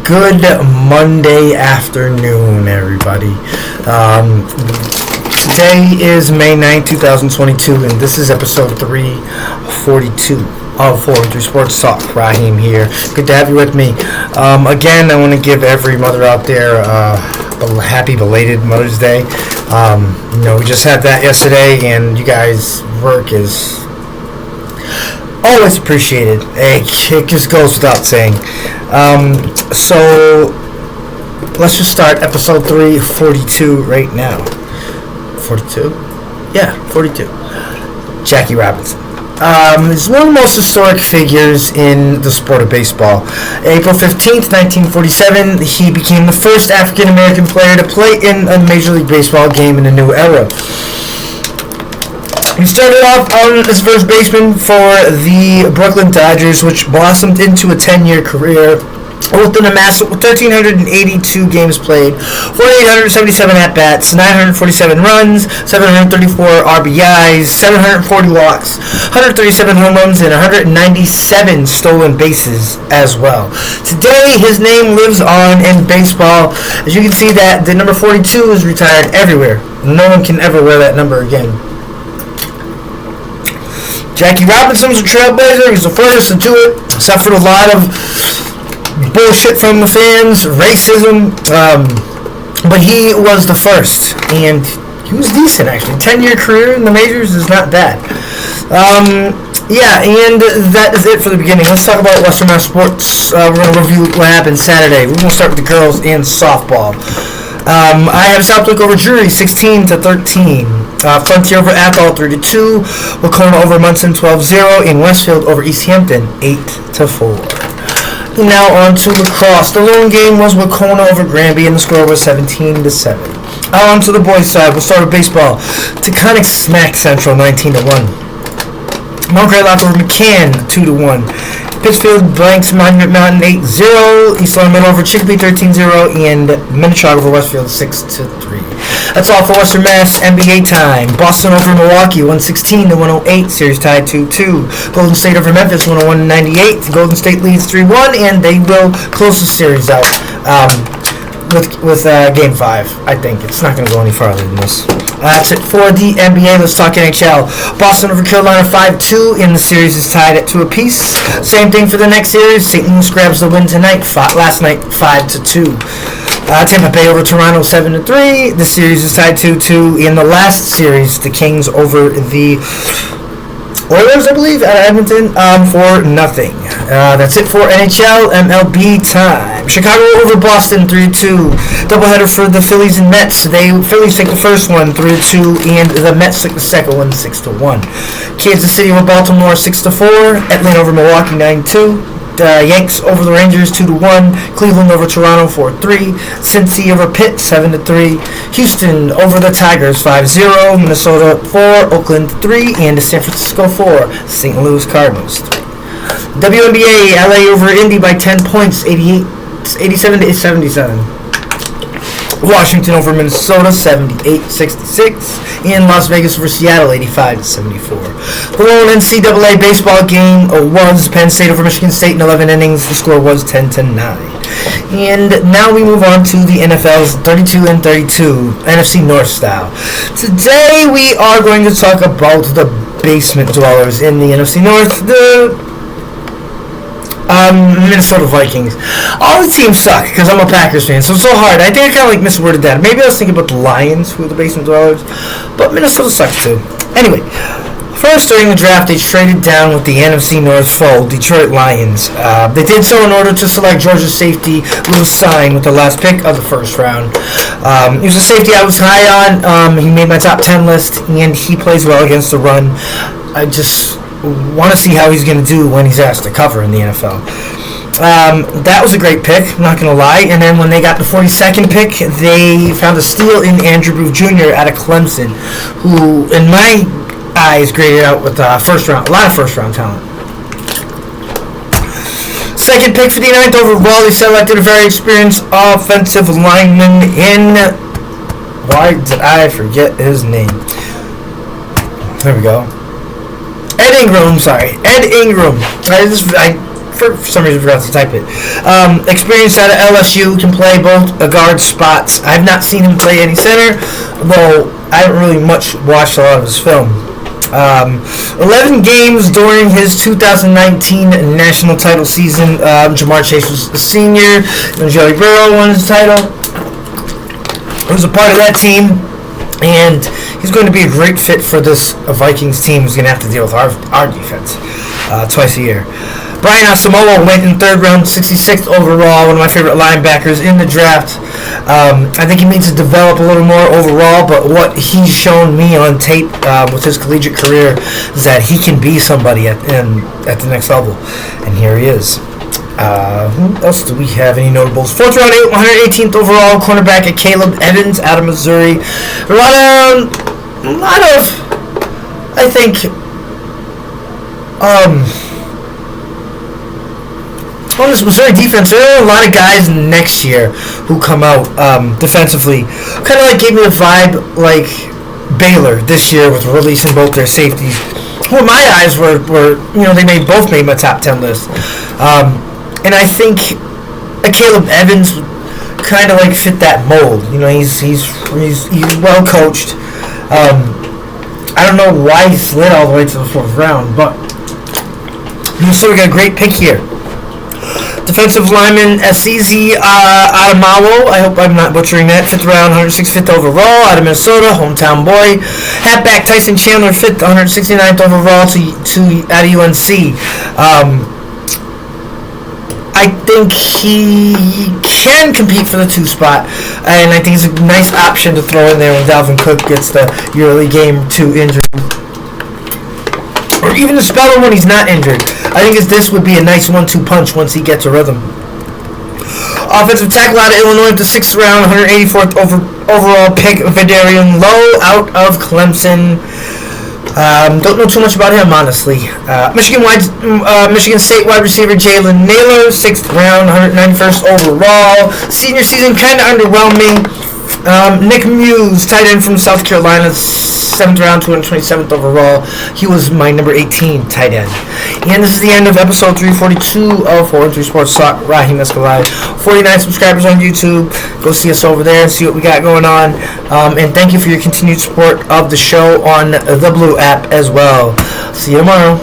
Good Monday afternoon, everybody. Today is May 9th, 2022, and this is episode 342 of 413 Sportstalk. Raheem here. Good to have you with me. Again, I want to give every mother out there a happy belated Mother's Day. We just had that yesterday, and you guys' work is always appreciated. It just goes without saying. So let's just start episode 342 right now. 42? Yeah, 42. Jackie Robinson. He's one of the most historic figures in the sport of baseball. April 15th, 1947, he became the first African-American player to play in a Major League Baseball game in a new era. He started off as first baseman for the Brooklyn Dodgers, which blossomed into a 10-year career with an amass of 1,382 games played, 4,877 at-bats, 947 runs, 734 RBIs, 740 walks, 137 home runs, and 197 stolen bases as well. Today, his name lives on in baseball. As you can see, that the number 42 is retired everywhere. No one can ever wear that number again. Jackie Robinson was a trailblazer. He's the first to do it. Suffered a lot of bullshit from the fans, racism, but he was the first, and he was decent actually. 10-year career in the majors is not bad. And that is it for the beginning. Let's talk about Western Mass sports. We're going to review what happened Saturday. We're going to start with the girls in softball. I have Southwick over Drury 16-13. Frontier over Athol 3-2. Wacona over Munson 12-0. And Westfield over East Hampton 8-4. Now on to lacrosse. The lone game was Wacona over Granby, and the score was 17-7. On to the boys' side. We'll start with baseball. Taconic smack Central 19-1. Mount Greylock over McCann 2-1. Pittsfield blanks Monument Mountain 8-0. East Long Meadow over Chicopee 13-0. And Minnetonka over Westfield 6-3. That's all for Western Mass NBA time. Boston over Milwaukee 116-108. Series tied 2-2. Golden State over Memphis 101-98. Golden State leads 3-1, and they will close the series out with Game 5. I think it's not going to go any farther than this. That's it for the NBA. Let's talk NHL. Boston over Carolina 5-2, and the series is tied at 2 apiece. Same thing for the next series. St. Louis grabs the win tonight. Last night 5-2. Tampa Bay over Toronto 7-3. The series is tied 2-2. In the last series, the Kings over the Oilers, I believe, at Edmonton, for nothing. That's it for NHL MLB time. Chicago over Boston 3-2. Doubleheader for the Phillies and Mets. The Phillies take the first one 3-2, and the Mets take the second one 6-1. Kansas City over Baltimore 6-4. Atlanta over Milwaukee 9-2. Yanks over the Rangers 2-1. Cleveland over Toronto 4-3. Cincy over Pitt 7-3. Houston over the Tigers 5-0. Minnesota 4. Oakland 3. And San Francisco 4. St. Louis Cardinals 3. WNBA LA over Indy by 10 points 87-77. Washington over Minnesota 78-66. And Las Vegas over Seattle 85-74. The lone NCAA baseball game was Penn State over Michigan State in 11 innings. The score was 10-9. And now we move on to the NFL's 32-32 NFC North style. Today we are going to talk about the basement dwellers in the NFC North, the Minnesota Vikings. All the teams suck because I'm a Packers fan, so it's so hard. I think I kind of misworded that. Maybe I was thinking about the Lions, who are the basement dwellers, but Minnesota sucks too. Anyway, first during the draft, they traded down with the NFC North foe, Detroit Lions. They did so in order to select Georgia safety Lewis Sine with the last pick of the first round. He was a safety I was high on. He made my top 10 list, and he plays well against the run. I just want to see how he's going to do when he's asked to cover in the NFL. That was a great pick, I'm not going to lie. And then when they got the 42nd pick, they found a steal in Andrew Booth Jr. out of Clemson, who, in my eyes, graded out with a lot of first-round talent. Second pick for the ninth overall, they selected a very experienced offensive lineman in... Why did I forget his name? There we go. Ed Ingram. I for some reason forgot to type it. Experienced out of LSU, can play both guard spots. I've not seen him play any center, though I haven't really much watched a lot of his film. 11 games during his 2019 national title season. Jamar Chase was a senior, and Joey Burrow won his title. He was a part of that team, and he's going to be a great fit for this Vikings team who's going to have to deal with our defense twice a year. Brian Asamoah went in third round, 66th overall, one of my favorite linebackers in the draft. I think he needs to develop a little more overall, but what he's shown me on tape with his collegiate career is that he can be somebody at the next level, and here he is. Who else do we have? Any notables? 4th round, 118th overall, cornerback at Caleb Evans out of Missouri. A lot of, I think, on this Missouri defense, there are a lot of guys next year who come out defensively. Kind of like gave me the vibe like Baylor this year with releasing both their safeties. Who in my eyes were they both made my top 10 list. And I think Caleb Evans kind of like fit that mold. He's well coached. I don't know why he slid all the way to the 4th round, but Missouri got a great pick here. Defensive lineman Asizi Adamawo, I hope I'm not butchering that, 5th round, 165th overall, out of Minnesota, hometown boy. Halfback Tyson Chandler, 5th, 169th overall out of UNC. I think he can compete for the 2 spot, and I think it's a nice option to throw in there when Dalvin Cook gets the early game 2 injury. Or even to spell him when he's not injured. I think this would be a nice 1-2 punch once he gets a rhythm. Offensive tackle out of Illinois at the 6th round, 184th overall pick, Vidarian Lowe out of Clemson. Don't know too much about him, honestly. Michigan State wide receiver Jalen Naylor, 6th round, 191st overall. Senior season kind of underwhelming. Nick Muse, tight end from South Carolina, 7th round, 227th overall. He was my number 18 tight end. And this is the end of episode 342 of 413 Sports Talk. Raheem Escalade. 49 subscribers on YouTube. Go see us over there and see what we got going on. And thank you for your continued support of the show on the Blue app as well. See you tomorrow.